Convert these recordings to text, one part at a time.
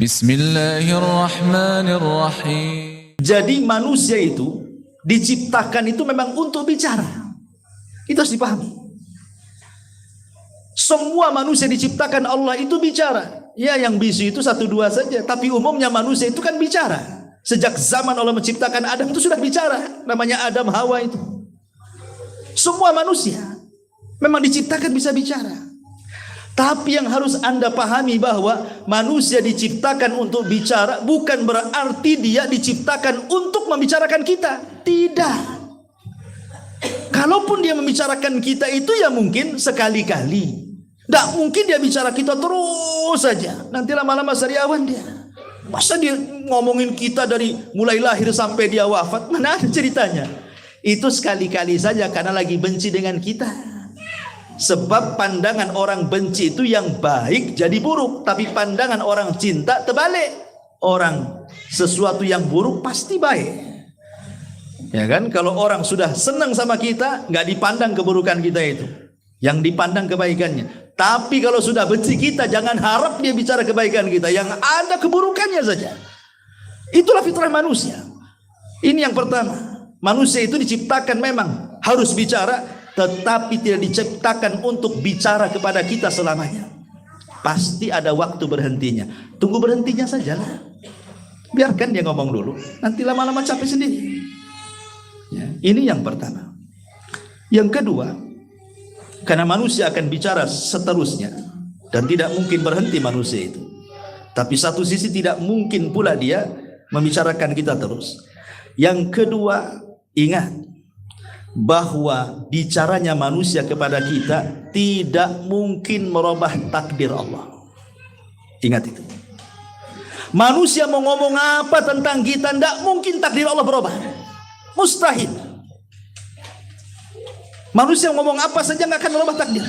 Bismillahirrahmanirrahim. Jadi manusia itu diciptakan itu memang untuk bicara. Itu harus dipahami. Semua manusia diciptakan Allah itu bicara. Ya, yang bisu itu 1-2 saja, tapi umumnya manusia itu kan bicara. Sejak zaman Allah menciptakan Adam itu sudah bicara. Namanya Adam Hawa itu. Semua manusia memang diciptakan bisa bicara. Tapi yang harus Anda pahami bahwa manusia diciptakan untuk bicara bukan berarti dia diciptakan untuk membicarakan kita. Tidak. Kalaupun dia membicarakan kita itu ya mungkin sekali-kali. Tidak mungkin dia bicara kita terus saja. Nanti lama-lama sariawan dia. Masa dia ngomongin kita dari mulai lahir sampai dia wafat? Mana ada ceritanya? Itu sekali-kali saja karena lagi benci dengan kita. Sebab pandangan orang benci itu yang baik jadi buruk, tapi pandangan orang cinta terbalik. Orang sesuatu yang buruk pasti baik. Ya kan? Kalau orang sudah senang sama kita, nggak dipandang keburukan kita itu, yang dipandang kebaikannya. Tapi kalau sudah benci kita, jangan harap dia bicara kebaikan kita, yang ada keburukannya saja. Itulah fitrah manusia. Ini yang pertama. Manusia itu diciptakan memang harus bicara, tetapi tidak diciptakan untuk bicara kepada kita selamanya. Pasti ada waktu berhentinya. Tunggu berhentinya sajalah. Biarkan dia ngomong dulu. Nanti lama-lama capek sendiri. Ya, ini yang pertama. Yang kedua, karena manusia akan bicara seterusnya dan tidak mungkin berhenti manusia itu. Tapi satu sisi tidak mungkin pula dia membicarakan kita terus. Yang kedua, ingat bahwa bicaranya manusia kepada kita tidak mungkin merubah takdir Allah. Ingat itu. Manusia mau ngomong apa tentang kita, tidak mungkin takdir Allah berubah. Mustahil. Manusia ngomong apa saja nggak akan merubah takdir.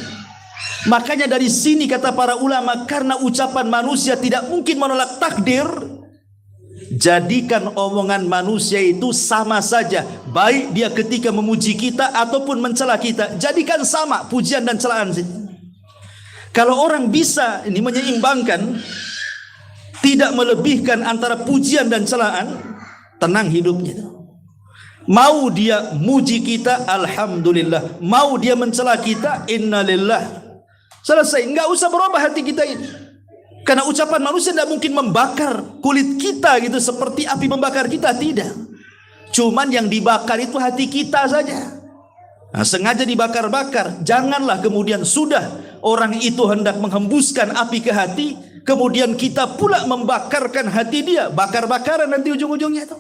Makanya dari sini kata para ulama, karena ucapan manusia tidak mungkin menolak takdir, jadikan omongan manusia itu sama saja, baik dia ketika memuji kita ataupun mencela kita, jadikan sama pujian dan celaan. Kalau orang bisa ini menyeimbangkan, tidak melebihkan antara pujian dan celaan, tenang hidupnya. Mau dia muji kita, alhamdulillah. Mau dia mencela kita, innalillah. Selesai, nggak usah berubah hati kita ini. Karena ucapan manusia tidak mungkin membakar kulit kita gitu seperti api membakar kita, tidak. Cuman yang dibakar itu hati kita saja. Nah, sengaja dibakar-bakar. Janganlah kemudian sudah orang itu hendak menghembuskan api ke hati, kemudian kita pula membakarkan hati dia, bakar-bakaran nanti ujung-ujungnya itu.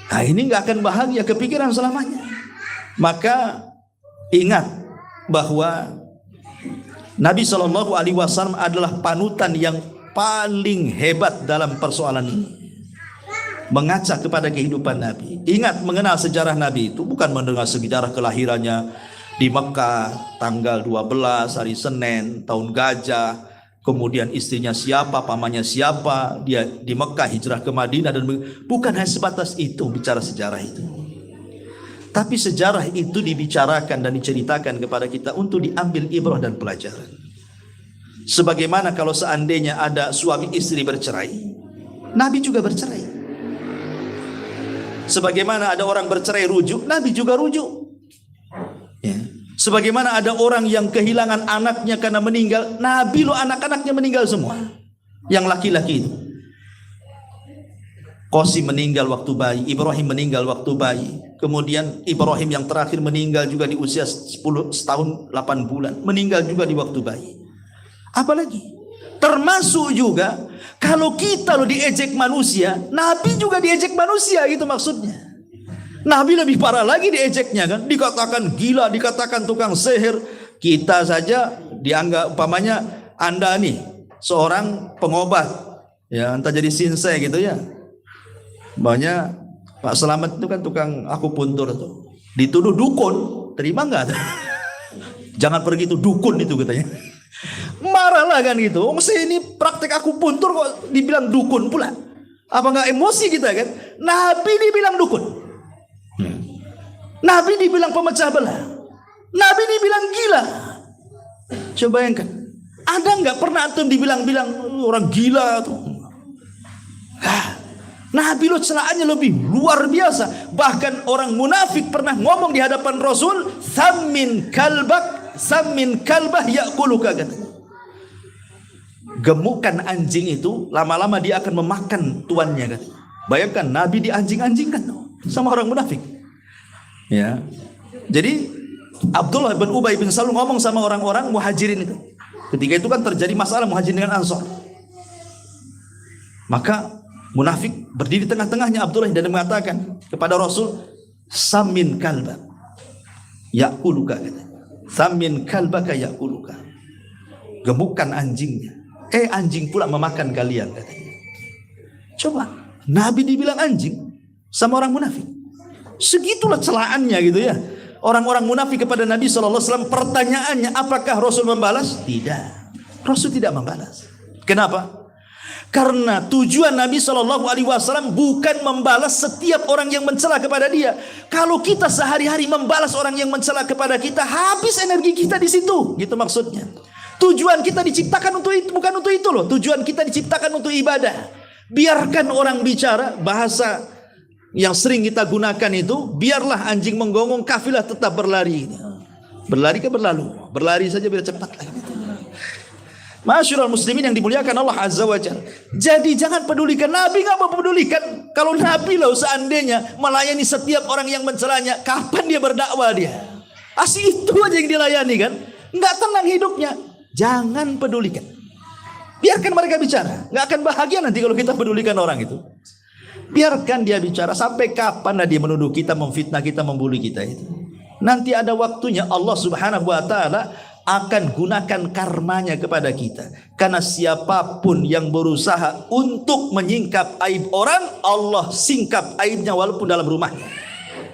Nah, ini nggak akan bahagia kepikiran selamanya. Maka ingat bahwa Nabi SAW adalah panutan yang paling hebat dalam persoalan ini. Mengaca kepada kehidupan Nabi. Ingat, mengenal sejarah Nabi itu bukan mendengar sejarah kelahirannya di Mekah tanggal 12 hari Senin tahun gajah, kemudian istrinya siapa, pamannya siapa, dia di Mekah hijrah ke Madinah, dan bukan hanya sebatas itu bicara sejarah itu. Tapi sejarah itu dibicarakan dan diceritakan kepada kita untuk diambil ibrah dan pelajaran. Sebagaimana kalau seandainya ada suami istri bercerai, Nabi juga bercerai. Sebagaimana ada orang bercerai rujuk, Nabi juga rujuk. Ya. Sebagaimana ada orang yang kehilangan anaknya karena meninggal, Nabi lo anak-anaknya meninggal semua. Yang laki-laki itu. Qasim meninggal waktu bayi, Ibrahim meninggal waktu bayi. Kemudian Ibrahim yang terakhir meninggal juga di usia 10 tahun 8 bulan, meninggal juga di waktu bayi. Apalagi termasuk juga kalau kita lo diejek manusia, Nabi juga diejek manusia, gitu maksudnya. Nabi lebih parah lagi diejeknya kan, dikatakan gila, dikatakan tukang sihir. Kita saja dianggap umpamanya Anda nih seorang pengobat, ya entah jadi sinsai gitu ya. Banyak Pak Selamat itu kan tukang akupuntur tuh, dituduh dukun, terima nggak? Jangan pergi tuh dukun itu katanya. Marah lah kan gitu. Saya ini praktek akupuntur kok dibilang dukun pula. Apa nggak emosi kita kan? Nabi dibilang dukun, Nabi dibilang pemecah belah, Nabi dibilang gila. Coba bayangkan, Ada nggak pernah antum dibilang-bilang orang gila tuh? Nabi lo celaannya lebih luar biasa. Bahkan orang munafik pernah ngomong di hadapan Rasul, "Sammin kalbah ya'kuluka," katanya. Gemukan anjing itu lama-lama dia akan memakan tuannya, katanya. Bayangkan Nabi dianjing-anjingkan sama orang munafik. Ya. Jadi Abdullah bin Ubay bin Salul ngomong sama orang-orang Muhajirin itu. Ketika itu kan terjadi masalah Muhajirin dengan Ansor. Maka munafik berdiri di tengah-tengahnya Abdullah dan mengatakan kepada Rasul, "Samin kalba ya'kuluka," katanya. "Samin kalbaka ya'kuluka." Gemukkan anjingnya. Anjing pula memakan kalian, katanya. Coba, Nabi dibilang anjing sama orang munafik. Segitulah celaannya gitu ya. Orang-orang munafik kepada Nabi SAW. Pertanyaannya, apakah Rasul membalas? Tidak. Rasul tidak membalas. Kenapa? Karena tujuan Nabi SAW bukan membalas setiap orang yang mencela kepada dia. Kalau kita sehari-hari membalas orang yang mencela kepada kita, habis energi kita di situ. Gitu maksudnya. Tujuan kita diciptakan untuk itu, bukan untuk itu loh. Tujuan kita diciptakan untuk ibadah. Biarkan orang bicara, bahasa yang sering kita gunakan itu, biarlah anjing menggonggong, kafilah tetap berlari. Berlari ke berlalu, berlari saja biar cepat lagi. Masyurul muslimin yang dimuliakan Allah Azza wa Jalla. Jadi jangan pedulikan. Nabi gak mau pedulikan. Kalau Nabi loh seandainya melayani setiap orang yang mencelanya, kapan dia berdakwah dia? Asih itu aja yang dilayani kan. Gak tenang hidupnya. Jangan pedulikan. Biarkan mereka bicara. Gak akan bahagia nanti kalau kita pedulikan orang itu. Biarkan dia bicara. Sampai kapan dia menuduh kita, memfitnah kita, membuli kita itu. Nanti ada waktunya Allah Subhanahu wa ta'ala akan gunakan karmanya kepada kita. Karena siapapun yang berusaha untuk menyingkap aib orang, Allah singkap aibnya walaupun dalam rumahnya.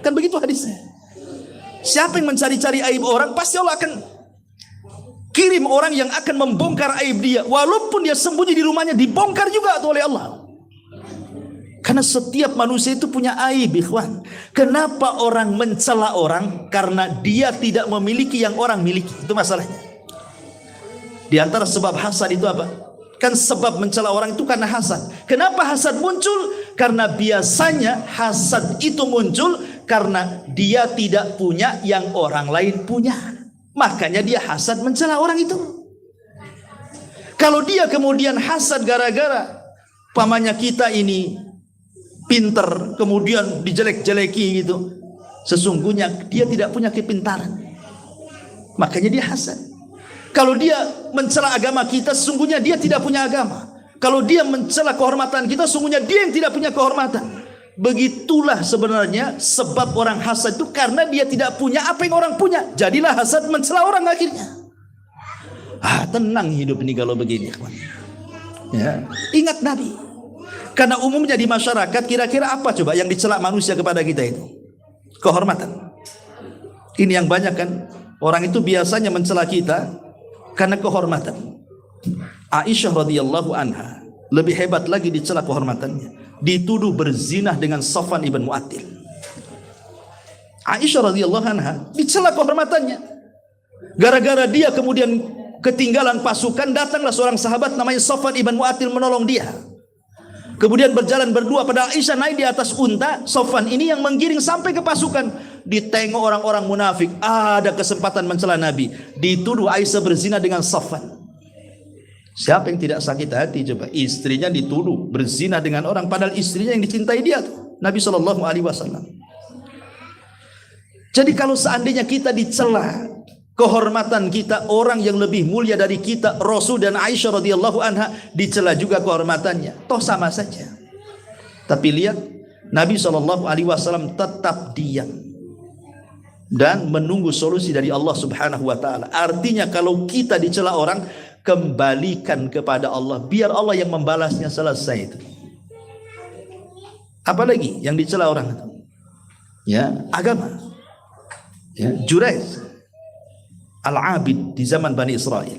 Kan begitu hadisnya. Siapa yang mencari-cari aib orang, pasti Allah akan kirim orang yang akan membongkar aib dia. Walaupun dia sembunyi di rumahnya, dibongkar juga oleh Allah. Karena setiap manusia itu punya aib, ikhwan. Kenapa orang mencela orang? Karena dia tidak memiliki yang orang miliki. Itu masalahnya. Di antara sebab hasad itu apa? Kan sebab mencela orang itu karena hasad. Kenapa hasad muncul? Karena biasanya hasad itu muncul karena dia tidak punya yang orang lain punya. Makanya dia hasad mencela orang itu. Kalau dia kemudian hasad gara-gara pamannya kita ini pinter, kemudian dijelek-jeleki gitu, sesungguhnya dia tidak punya kepintaran, makanya dia hasad. Kalau dia mencela agama kita, sesungguhnya dia tidak punya agama. Kalau dia mencela kehormatan kita, sesungguhnya dia yang tidak punya kehormatan. Begitulah sebenarnya sebab orang hasad itu, karena dia tidak punya apa yang orang punya. Jadilah hasad mencela orang akhirnya. Tenang hidup ini kalau begini, ya. Ingat Nabi. Karena umumnya di masyarakat, kira-kira apa coba yang dicela manusia kepada kita itu? Kehormatan. Ini yang banyak kan. Orang itu biasanya mencela kita karena kehormatan. Aisyah radhiyallahu anha lebih hebat lagi dicela kehormatannya. Dituduh berzinah dengan Safwan ibn Mu'attil. Aisyah radhiyallahu anha dicela kehormatannya. Gara-gara dia kemudian ketinggalan pasukan, datanglah seorang sahabat namanya Safwan ibn Mu'attil menolong dia. Kemudian berjalan berdua, pada Aisyah naik di atas unta, Safwan ini yang menggiring sampai ke pasukan. Ditengok orang-orang munafik, ada kesempatan mencela Nabi. Dituduh Aisyah berzina dengan Safwan. Siapa yang tidak sakit hati coba? Istrinya dituduh berzina dengan orang, padahal istrinya yang dicintai dia tuh, Nabi SAW. Jadi kalau seandainya kita dicela kehormatan kita, orang yang lebih mulia dari kita, Rasul dan Aisyah radhiyallahu anha, dicela juga kehormatannya. Toh sama saja. Tapi lihat, Nabi SAW tetap diam dan menunggu solusi dari Allah Subhanahu wa taala. Artinya kalau kita dicela orang, kembalikan kepada Allah, biar Allah yang membalasnya, selesai itu. Apalagi yang dicela orang itu? Ya, agama. Ya, Jurayz Al-Abid di zaman Bani Israel.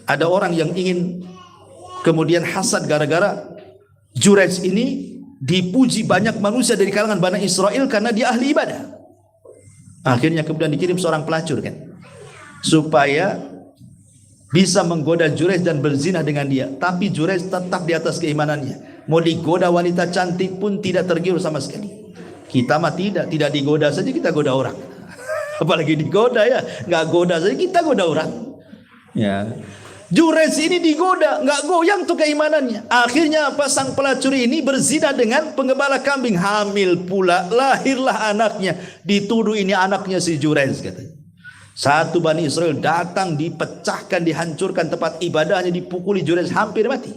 Ada orang yang ingin kemudian hasad gara-gara Jurayz ini dipuji banyak manusia dari kalangan Bani Israel karena dia ahli ibadah. Akhirnya kemudian dikirim seorang pelacur kan, supaya bisa menggoda Juraij dan berzina dengan dia, tapi Juraij tetap di atas keimanannya. Mau digoda wanita cantik pun tidak tergiur sama sekali. Kita mah tidak digoda saja kita goda orang. Apalagi digoda ya, nggak goda saja kita goda orang. Ya. Juraij ini digoda, nggak goyang tuh keimanannya. Akhirnya sang pelacur ini berzina dengan penggembala kambing, hamil pula, lahirlah anaknya. Dituduh ini anaknya si Juraij katanya. Satu Bani Israel datang, dipecahkan, dihancurkan tempat ibadahnya, dipukuli Juraij hampir mati.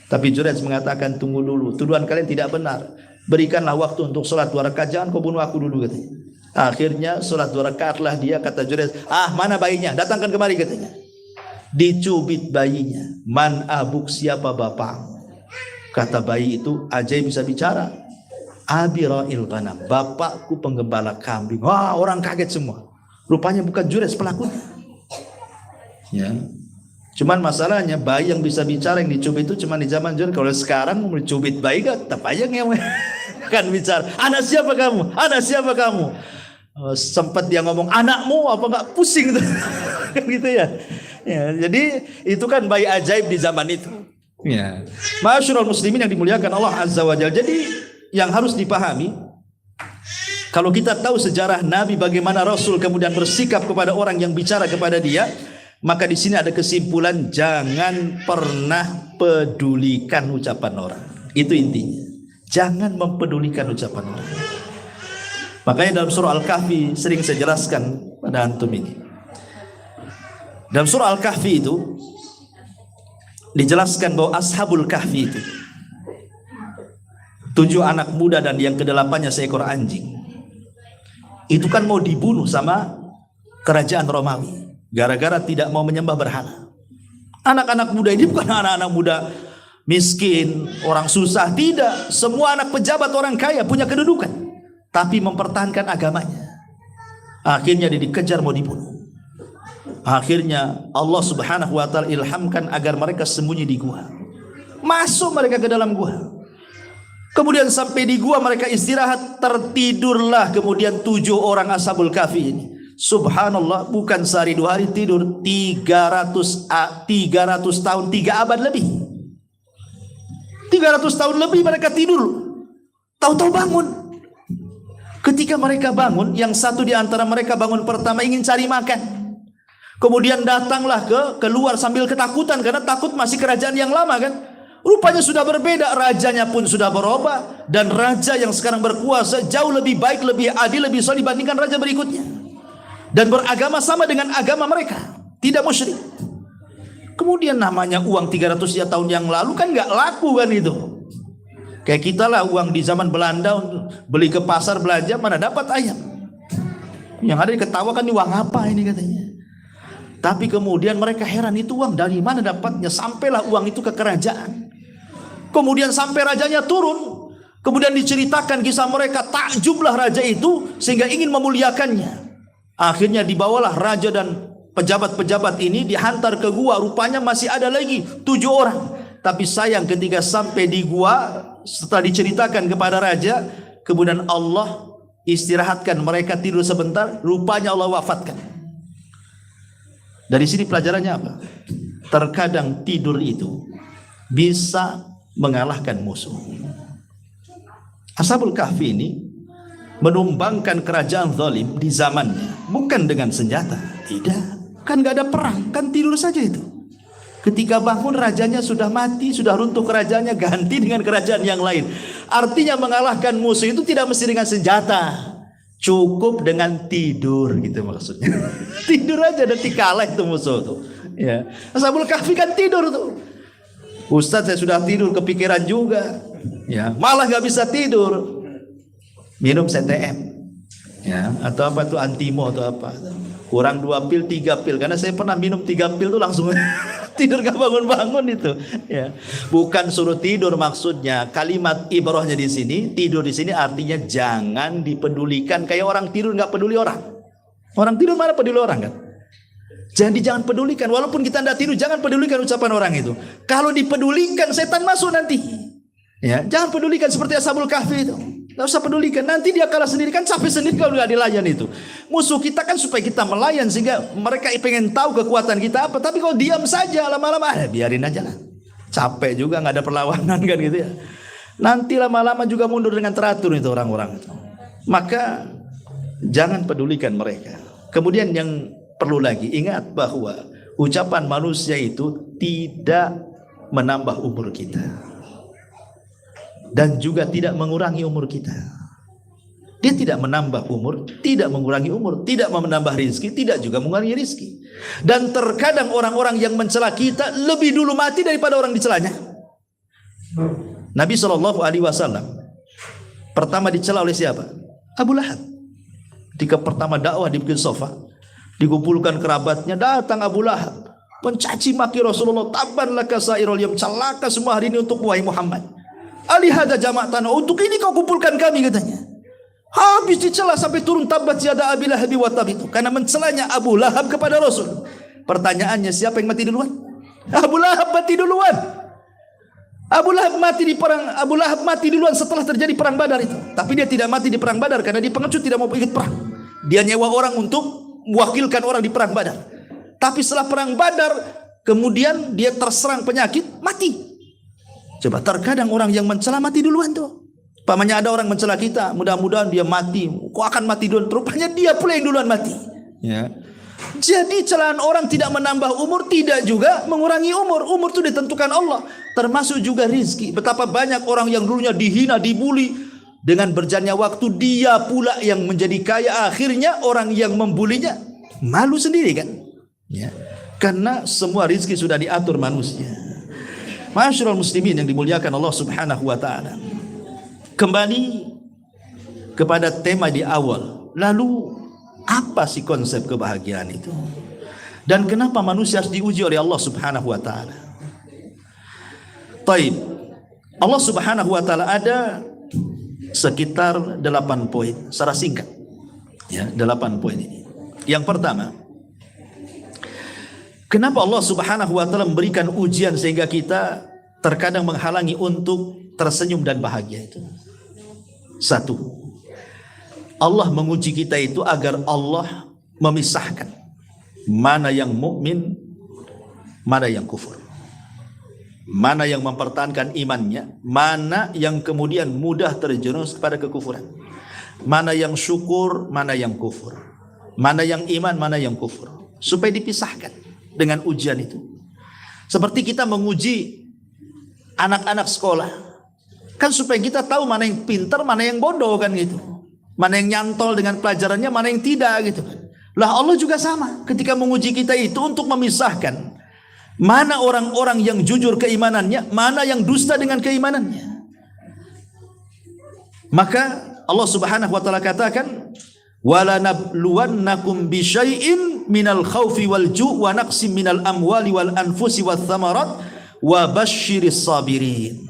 Tapi Juraij mengatakan, tunggu dulu, tuduhan kalian tidak benar. Berikanlah waktu untuk sholat 2 rakaat, jangan kau bunuh aku dulu katanya. Akhirnya sholat 2 rakaatlah dia, kata Juraij, mana bayinya, datangkan kemari katanya. Dicubit bayinya. Man abuk, siapa bapakmu? Kata bayi itu, ajaib bisa bicara. Abi ra'il ghanam, bapakku penggembala kambing. Wah, orang kaget semua. Rupanya bukan Juraij pelakunya. Ya. Cuman masalahnya bayi yang bisa bicara yang dicubit itu cuma di zaman Juraij. Kalau sekarang mau dicubit bayi kan tetap aja kan bicara. Anak siapa kamu? Anak siapa kamu? Sempat dia ngomong anakmu apa enggak, pusing tuh. Kan gitu ya. Ya, jadi itu kan bayi ajaib di zaman itu. Ya. Ma'asyiral muslimin yang dimuliakan Allah Azza wa Jalla. Jadi yang harus dipahami, kalau kita tahu sejarah Nabi bagaimana Rasul kemudian bersikap kepada orang yang bicara kepada dia, maka di sini ada kesimpulan, jangan pernah pedulikan ucapan orang. Itu intinya. Jangan mempedulikan ucapan orang. Makanya dalam surah Al-Kahfi sering saya jelaskan pada antum ini. Dalam surah Al-Kahfi itu dijelaskan bahwa Ashabul Kahfi itu 7 anak muda dan yang ke-8-nya seekor anjing. Itu kan mau dibunuh sama kerajaan Romawi gara-gara tidak mau menyembah berhala. Anak-anak muda ini bukan anak-anak muda miskin, orang susah, tidak. Semua anak pejabat, orang kaya, punya kedudukan, tapi mempertahankan agamanya. Akhirnya dia dikejar mau dibunuh. Akhirnya Allah Subhanahu wa taala ilhamkan agar mereka sembunyi di gua. Masuk mereka ke dalam gua. Kemudian sampai di gua mereka istirahat, tertidurlah kemudian 7 orang Ashabul Kahfi ini. Subhanallah, bukan sehari 2 hari tidur, 300 tahun, 3 abad lebih. 300 tahun lebih mereka tidur. Tahu-tahu bangun. Ketika mereka bangun, yang satu di antara mereka bangun pertama ingin cari makan. Kemudian datanglah keluar sambil ketakutan karena takut masih kerajaan yang lama kan. Rupanya sudah berbeda, rajanya pun sudah berubah, dan raja yang sekarang berkuasa jauh lebih baik, lebih adil, lebih soleh dibandingkan raja berikutnya. Dan beragama sama dengan agama mereka, tidak musyrik. Kemudian namanya uang 300 tahun yang lalu kan nggak laku kan itu. Kayak kita lah uang di zaman Belanda beli ke pasar belanja mana dapat ayam. Yang ada diketawakan ini uang apa ini katanya. Tapi kemudian mereka heran, itu uang dari mana dapatnya? Sampailah uang itu ke kerajaan. Kemudian sampai rajanya turun. Kemudian diceritakan kisah mereka, takjublah raja itu sehingga ingin memuliakannya. Akhirnya dibawalah raja dan pejabat-pejabat ini dihantar ke gua. Rupanya masih ada lagi 7 orang. Tapi sayang ketika sampai di gua, setelah diceritakan kepada raja, kemudian Allah istirahatkan mereka tidur sebentar. Rupanya Allah wafatkan. Dari sini pelajarannya apa? Terkadang tidur itu bisa mengalahkan musuh. Ashabul Kahfi ini menumbangkan kerajaan zalim di zamannya, bukan dengan senjata, tidak. Kan gak ada perang, kan tidur saja itu. Ketika bangun rajanya sudah mati, sudah runtuh kerajaannya, ganti dengan kerajaan yang lain. Artinya mengalahkan musuh itu tidak mesti dengan senjata. Cukup dengan tidur gitu maksudnya. Tidur aja dan dikalah itu musuh tuh. Ya. Ashabul Kahfi kan tidur tuh. Ustaz, saya sudah tidur kepikiran juga. Ya, malah nggak bisa tidur. Minum CTM. Ya, atau apa tuh antimo atau apa. Kurang 2 pil, 3 pil. Karena saya pernah minum 3 pil tuh langsung tidur gak bangun-bangun itu. Ya. Bukan suruh tidur maksudnya. Kalimat ibrahnya di sini, tidur di sini artinya jangan dipedulikan. Kayak orang tidur nggak peduli orang. Orang tidur mana peduli orang kan? Jadi jangan pedulikan. Walaupun kita tidak tidur, jangan pedulikan ucapan orang itu. Kalau dipedulikan, setan masuk nanti. Ya, jangan pedulikan seperti Ashabul Kahfi itu. Nggak usah pedulikan. Nanti dia kalah sendiri, kan capek sendiri kalau nggak dilayan itu. Musuh kita kan supaya kita melayan, sehingga mereka pengen tahu kekuatan kita apa. Tapi kalau diam saja lama-lama, biarin aja lah. Capek juga, nggak ada perlawanan kan gitu ya. Nanti lama-lama juga mundur dengan teratur itu orang-orang. Maka jangan pedulikan mereka. Kemudian yang perlu lagi, ingat bahwa ucapan manusia itu tidak menambah umur kita. Dan juga tidak mengurangi umur kita. Dia tidak menambah umur, tidak mengurangi umur, tidak menambah rizki, tidak juga mengurangi rizki. Dan terkadang orang-orang yang mencela kita lebih dulu mati daripada orang dicelanya. Nabi SAW pertama dicela oleh siapa? Abu Lahab. Ketika pertama dakwah di Bukit Sofa, dikumpulkan kerabatnya, datang Abu Lahab mencaci maki Rasulullah. Taban laka sairul yawm, celaka semua hari ini untuk wahai Muhammad. Alihada jama'tana, untuk ini kau kumpulkan kami, katanya. Habis dicela sampai turun tabat yada Abi Lahab wa tab, itu karena mencelanya Abu Lahab kepada Rasul. Pertanyaannya, siapa yang mati duluan? Abu Lahab mati duluan. Abu Lahab mati duluan setelah terjadi perang Badar itu. Tapi dia tidak mati di perang Badar karena dia pengecut, tidak mau ikut perang. Dia nyewa orang untuk mewakilkan orang di perang Badar. Tapi setelah perang Badar, kemudian dia terserang penyakit, mati. Coba, terkadang orang yang mencela mati duluan tuh. Pamannya ada orang mencela kita, mudah-mudahan dia mati. Kok akan mati duluan? Rupanya dia pula yang duluan mati. Ya. Jadi celaan orang tidak menambah umur, tidak juga mengurangi umur. Umur itu ditentukan Allah. Termasuk juga rizki. Betapa banyak orang yang dulunya dihina, dibuli. Dengan berjalannya waktu, dia pula yang menjadi kaya. Akhirnya orang yang membulinya malu sendiri kan. Ya. Karena semua rizki sudah diatur manusia. Ma'asyiral muslimin yang dimuliakan Allah Subhanahu wa taala. Kembali kepada tema di awal. Lalu apa sih konsep kebahagiaan itu? Dan kenapa manusia harus diuji oleh Allah Subhanahu wa taala? Taib. Allah Subhanahu wa taala ada sekitar 8 poin secara singkat. Ya, 8 poin ini. Yang pertama, kenapa Allah Subhanahu wa taala memberikan ujian sehingga kita terkadang menghalangi untuk tersenyum dan bahagia itu? Satu, Allah menguji kita itu agar Allah memisahkan mana yang mukmin, mana yang kufur. Mana yang mempertahankan imannya, mana yang kemudian mudah terjerumus kepada kekufuran. Mana yang syukur, mana yang kufur. Mana yang iman, mana yang kufur. Supaya dipisahkan dengan ujian itu. Seperti kita menguji anak-anak sekolah, kan supaya kita tahu mana yang pintar, mana yang bodoh kan gitu. Mana yang nyantol dengan pelajarannya, mana yang tidak gitu. Lah Allah juga sama, ketika menguji kita itu untuk memisahkan mana orang-orang yang jujur keimanannya, mana yang dusta dengan keimanannya. Maka Allah Subhanahu wa taala katakan, wala nabluwannakum bisyai'in minal khaufi wal ju' wa naqsim minal amwali wal anfusi wath thamarat wa basyiris sabirin.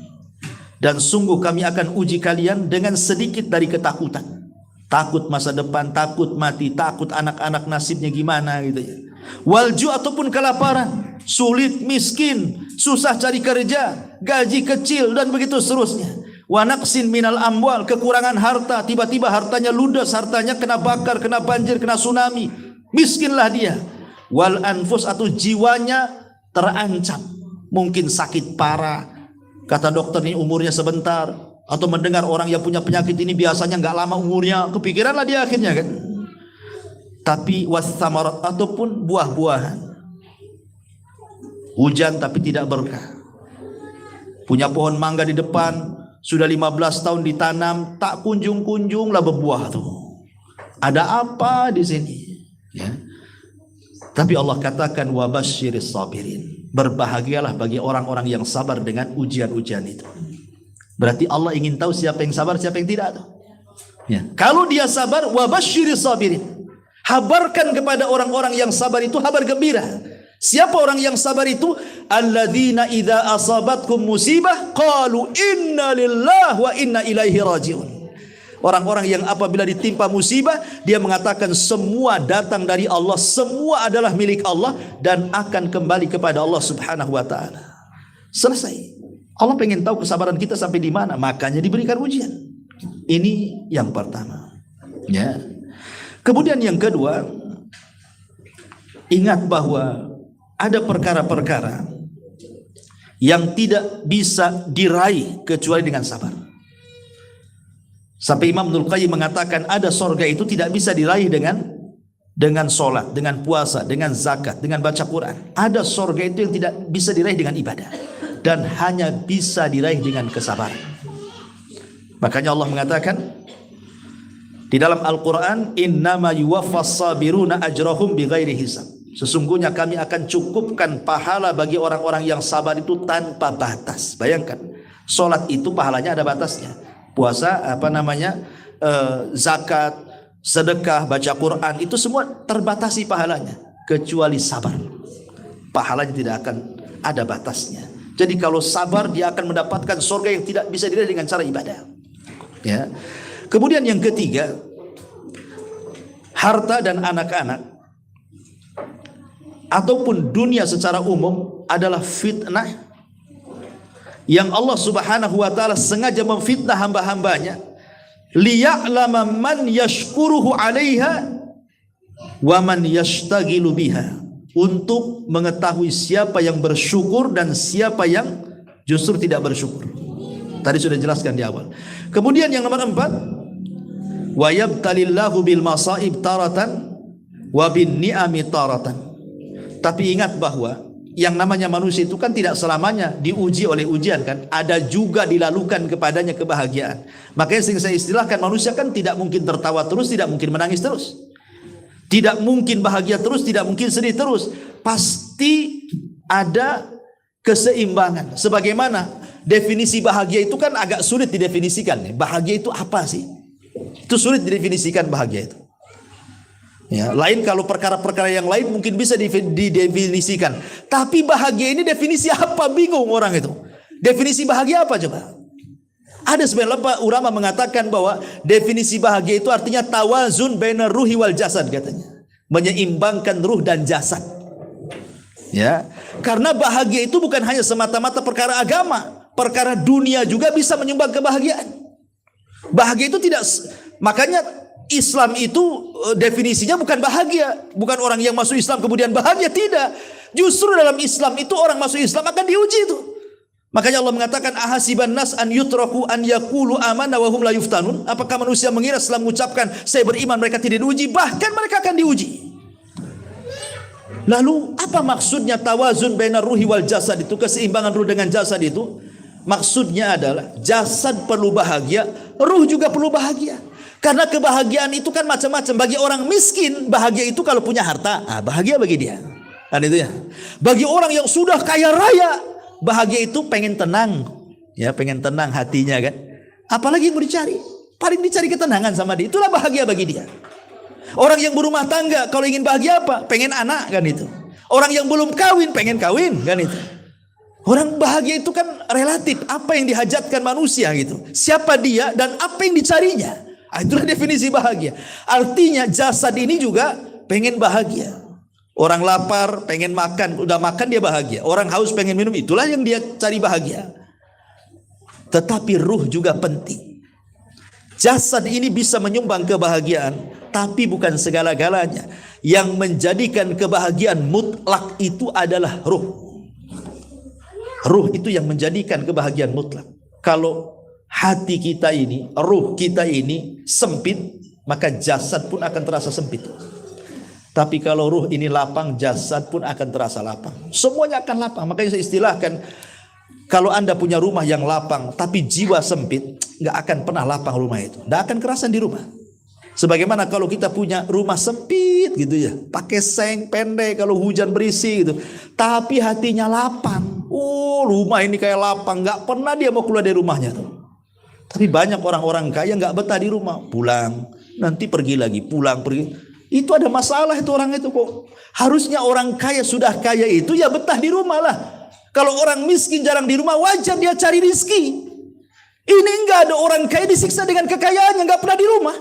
Dan sungguh kami akan uji kalian dengan sedikit dari ketakutan. Takut masa depan, takut mati, takut anak-anak nasibnya gimana gitu ya. Walju ataupun kelaparan, sulit, miskin, susah cari kerja, gaji kecil dan begitu seterusnya. Wa naqsin minal amwal, kekurangan harta, tiba-tiba hartanya ludes, hartanya kena bakar, kena banjir, kena tsunami. Miskinlah dia. Wal anfus, atau jiwanya terancam. Mungkin sakit parah. Kata dokter ini umurnya sebentar, atau mendengar orang yang punya penyakit ini biasanya nggak lama umurnya, kepikiranlah dia akhirnya kan. Tapi wathamarat, ataupun buah-buahan, hujan tapi tidak berkah. Punya pohon mangga di depan, sudah 15 tahun ditanam, tak kunjung-kunjung lah berbuah tuh. Ada apa di sini? Ya. Tapi Allah katakan wabasyiris sabirin. Berbahagialah bagi orang-orang yang sabar dengan ujian-ujian itu. Berarti Allah ingin tahu siapa yang sabar, siapa yang tidak tuh. Ya. Kalau dia sabar, wabasyiris sabirin. Habarkan kepada orang-orang yang sabar itu kabar gembira. Siapa orang yang sabar itu? Alladzina idza asabatkum musibah qalu inna lillahi wa inna ilaihi rajiun. Orang-orang yang apabila ditimpa musibah, dia mengatakan semua datang dari Allah, semua adalah milik Allah dan akan kembali kepada Allah Subhanahu wa taala. Selesai. Allah pengen tahu kesabaran kita sampai di mana, makanya diberikan ujian. Ini yang pertama. Ya. Kemudian yang kedua, ingat bahwa ada perkara-perkara yang tidak bisa diraih kecuali dengan sabar. Sampai Imam Ibnul Qayyim mengatakan ada sorga itu tidak bisa diraih dengan sholat, dengan puasa, dengan zakat, dengan baca Quran. Ada sorga itu yang tidak bisa diraih dengan ibadah dan hanya bisa diraih dengan kesabaran. Makanya Allah mengatakan di dalam Al-Quran, innama yuwaffas sabiruna ajrahum bighairi hisab. Sesungguhnya kami akan cukupkan pahala bagi orang-orang yang sabar itu tanpa batas. Bayangkan, sholat itu pahalanya ada batasnya. Puasa, zakat, sedekah, baca Quran, itu semua terbatasi pahalanya. Kecuali sabar, pahalanya tidak akan ada batasnya. Jadi kalau sabar, dia akan mendapatkan surga yang tidak bisa diraih dengan cara ibadah. Ya. Kemudian yang ketiga, harta dan anak-anak ataupun dunia secara umum adalah fitnah yang Allah Subhanahu wa taala sengaja memfitnah hamba-hambanya liya'lama man yashkuruhu 'alaiha wa man yashtaghilu biha, untuk mengetahui siapa yang bersyukur dan siapa yang justru tidak bersyukur. Tadi sudah jelaskan di awal. Kemudian yang nomor 4, wa yabtalillahu bil masaib taratan wa bin ni'ami taratan. Tapi ingat bahwa yang namanya manusia itu kan tidak selamanya diuji oleh ujian kan, ada juga dilalukan kepadanya kebahagiaan. Makanya sering saya istilahkan, manusia kan tidak mungkin tertawa terus, tidak mungkin menangis terus, tidak mungkin bahagia terus, tidak mungkin sedih terus. Pasti ada keseimbangan. Sebagaimana definisi bahagia itu kan agak sulit didefinisikan. Bahagia itu apa sih? Itu sulit didefinisikan bahagia itu. Ya, lain kalau perkara-perkara yang lain mungkin bisa didefinisikan. Tapi bahagia ini definisi apa? Bingung orang itu. Definisi bahagia apa coba? Ada sebenarnya ulama mengatakan bahwa definisi bahagia itu artinya tawazun bainar ruhi wal jasad katanya. Menyeimbangkan ruh dan jasad. Ya, karena bahagia itu bukan hanya semata-mata perkara agama, perkara dunia juga bisa menyumbang kebahagiaan. Bahagia itu tidak, makanya Islam itu definisinya bukan bahagia, bukan orang yang masuk Islam kemudian bahagia, tidak. Justru dalam Islam itu orang masuk Islam akan diuji itu. Makanya Allah mengatakan ahasiban nas an yutraku an yaqulu amanna wa hum la yuftanun. Apakah manusia mengira setelah mengucapkan saya beriman mereka tidak diuji? Bahkan mereka akan diuji. Lalu apa maksudnya tawazun bainar ruhi wal jasad itu, keseimbangan ruh dengan jasad itu? Maksudnya adalah jasad perlu bahagia, ruh juga perlu bahagia. Karena kebahagiaan itu kan macam-macam. Bagi orang miskin, bahagia itu kalau punya harta, bahagia bagi dia. Kan itu ya. Bagi orang yang sudah kaya raya, bahagia itu pengen tenang. Ya, pengen tenang hatinya kan. Apalagi yang mau dicari? Paling dicari ketenangan sama dia. Itulah bahagia bagi dia. Orang yang berumah tangga, kalau ingin bahagia apa? Pengen anak kan itu. Orang yang belum kawin, pengen kawin kan itu. Orang bahagia itu kan relatif. Apa yang dihajatkan manusia gitu. Siapa dia dan apa yang dicarinya. Itulah definisi bahagia. Artinya jasad ini juga pengen bahagia. Orang lapar pengen makan, udah makan dia bahagia. Orang haus pengen minum, itulah yang dia cari bahagia. Tetapi ruh juga penting. Jasad ini bisa menyumbang kebahagiaan, tapi bukan segala-galanya. Yang menjadikan kebahagiaan mutlak itu adalah ruh. Ruh itu yang menjadikan kebahagiaan mutlak. Kalau hati kita ini, ruh kita ini sempit, maka jasad pun akan terasa sempit. Tapi kalau ruh ini lapang, jasad pun akan terasa lapang. Semuanya akan lapang. Makanya saya istilahkan, kalau Anda punya rumah yang lapang, tapi jiwa sempit, nggak akan pernah lapang rumah itu. Nggak akan kerasan di rumah. Sebagaimana kalau kita punya rumah sempit gitu ya, pakai seng pendek, kalau hujan berisi gitu, tapi hatinya lapang. Oh, rumah ini kayak lapang, nggak pernah dia mau keluar dari rumahnya tuh. Tapi banyak orang-orang kaya nggak betah di rumah, pulang, nanti pergi lagi, pulang pergi. Itu ada masalah itu orang itu kok. Harusnya orang kaya sudah kaya itu ya betah di rumah lah. Kalau orang miskin jarang di rumah, wajar dia cari rizki. Ini enggak, ada orang kaya disiksa dengan kekayaannya, nggak pernah di rumah.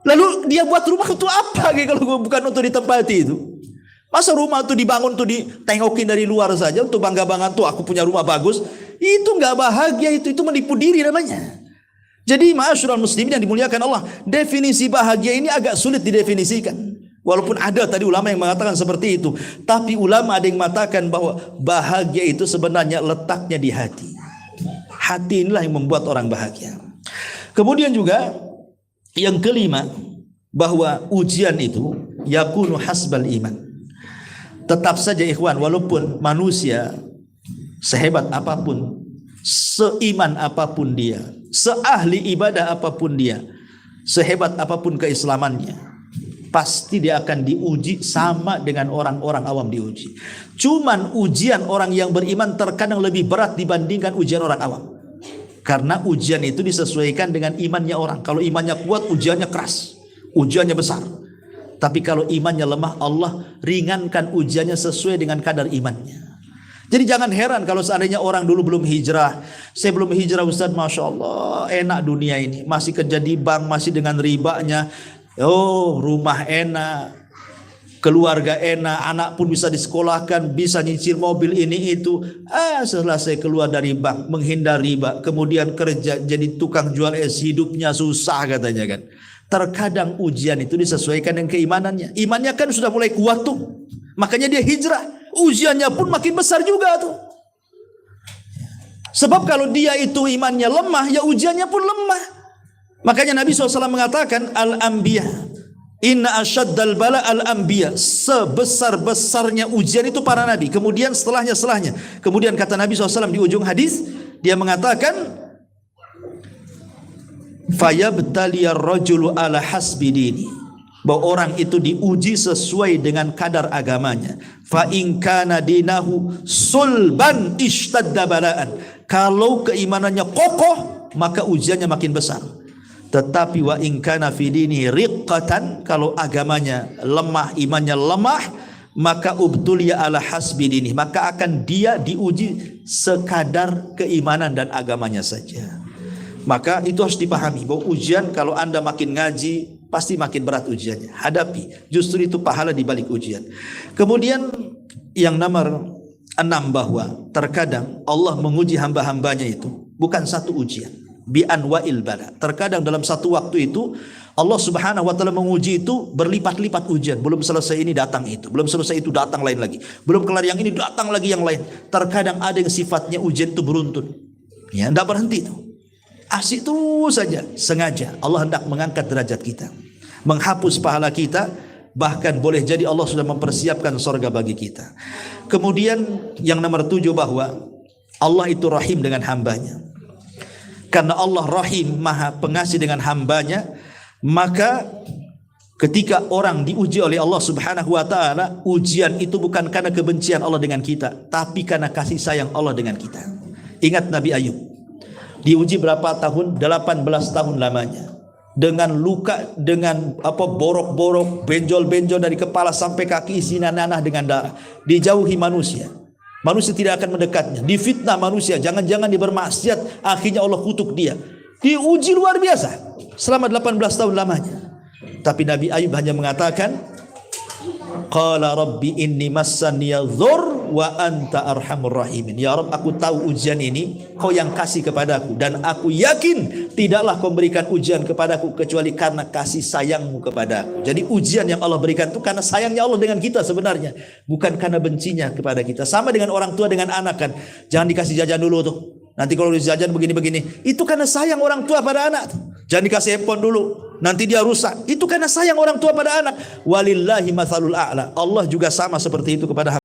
Lalu dia buat rumah itu apa kalau bukan untuk ditempati itu? Masa rumah itu dibangun tuh ditengokin dari luar saja untuk bangga-banggaan tuh aku punya rumah bagus? Itu nggak bahagia, itu menipu diri namanya. Jadi ma'asyiral muslimin yang dimuliakan Allah, definisi bahagia ini agak sulit didefinisikan. Walaupun ada tadi ulama yang mengatakan seperti itu, tapi ulama ada yang mengatakan bahwa bahagia itu sebenarnya letaknya di hati. Hati inilah yang membuat orang bahagia. Kemudian juga yang kelima, bahwa ujian itu yakunu hasbal iman. Tetap saja ikhwan, walaupun manusia sehebat apapun, seiman apapun dia, seahli ibadah apapun dia, sehebat apapun keislamannya, pasti dia akan diuji sama dengan orang-orang awam diuji. Cuman ujian orang yang beriman terkadang lebih berat dibandingkan ujian orang awam. Karena ujian itu disesuaikan dengan imannya orang. Kalau imannya kuat, ujiannya keras, ujiannya besar. Tapi kalau imannya lemah, Allah ringankan ujiannya sesuai dengan kadar imannya. Jadi jangan heran kalau seandainya orang dulu belum hijrah. Saya belum hijrah Ustaz, Masya Allah, enak dunia ini. Masih kerja di bank, masih dengan ribanya. Oh, rumah enak, keluarga enak, anak pun bisa disekolahkan, bisa nyicil mobil ini itu. Setelah saya keluar dari bank, menghindar riba, kemudian kerja jadi tukang jual es, hidupnya susah katanya kan. Terkadang ujian itu disesuaikan dengan keimanannya. Imannya kan sudah mulai kuat tuh, makanya dia hijrah. Ujiannya pun makin besar juga tuh. Sebab kalau dia itu imannya lemah, ya ujiannya pun lemah. Makanya Nabi SAW mengatakan, al-anbiya, inna asyaddal bala al-anbiya. Sebesar-besarnya ujian itu para nabi. Kemudian setelahnya. Kemudian kata Nabi SAW di ujung hadis, dia mengatakan, fayabtaliyar rajulu ala hasbi dini. Bahwa orang itu diuji sesuai dengan kadar agamanya. Fa in kana dinahu sulban ishtadda balaan. Kalau keimanannya kokoh, maka ujiannya makin besar. Tetapi wa in kana fi dini riqqatan, kalau agamanya lemah, imannya lemah, maka ubtuliya ala hasbi dini, maka akan dia diuji sekadar keimanan dan agamanya saja. Maka itu harus dipahami bahwa ujian, kalau Anda makin ngaji, pasti makin berat ujiannya. Hadapi, justru itu pahala di balik ujian. Kemudian yang nomor 6, bahwa terkadang Allah menguji hamba-hambanya itu bukan satu ujian, bi anwa'il bala. Terkadang dalam satu waktu itu Allah Subhanahu wa taala menguji itu berlipat-lipat ujian. Belum selesai ini datang itu, belum selesai itu datang lain lagi, belum kelar yang ini datang lagi yang lain. Terkadang ada yang sifatnya ujian itu beruntun. Ya, enggak berhenti itu. Asik terus saja. Sengaja Allah hendak mengangkat derajat kita, menghapus pahala kita, bahkan boleh jadi Allah sudah mempersiapkan surga bagi kita. Kemudian yang nomor 7, bahwa Allah itu rahim dengan hambanya. Karena Allah rahim, maha pengasih dengan hambanya, maka ketika orang diuji oleh Allah Subhanahu wa taala, ujian itu bukan karena kebencian Allah dengan kita, tapi karena kasih sayang Allah dengan kita. Ingat Nabi Ayub, diuji berapa tahun? 18 tahun lamanya. Dengan luka, dengan borok-borok, benjol-benjol dari kepala sampai kaki, isi nanah dengan darah. Dijauhi manusia. Manusia tidak akan mendekatnya. Difitnah manusia, jangan-jangan dia bermaksiat, akhirnya Allah kutuk dia. Diuji luar biasa selama 18 tahun lamanya. Tapi Nabi Ayub hanya mengatakan, qala rabbi inni massaniya dhur wa anta arhamur rahimin. Ya Rabb, aku tahu ujian ini kau yang kasih kepadaku, dan aku yakin tidaklah kau berikan ujian kepadaku kecuali karena kasih sayangmu kepadaku. Jadi ujian yang Allah berikan itu karena sayangnya Allah dengan kita sebenarnya, bukan karena bencinya kepada kita. Sama dengan orang tua dengan anak kan, jangan dikasih jajan dulu tuh, nanti kalau jajan begini-begini, itu karena sayang orang tua pada anak tuh. Jangan dikasih handphone dulu, nanti dia rusak. Itu karena sayang orang tua pada anak. Walillahi mathalul a'la. Allah juga sama seperti itu kepada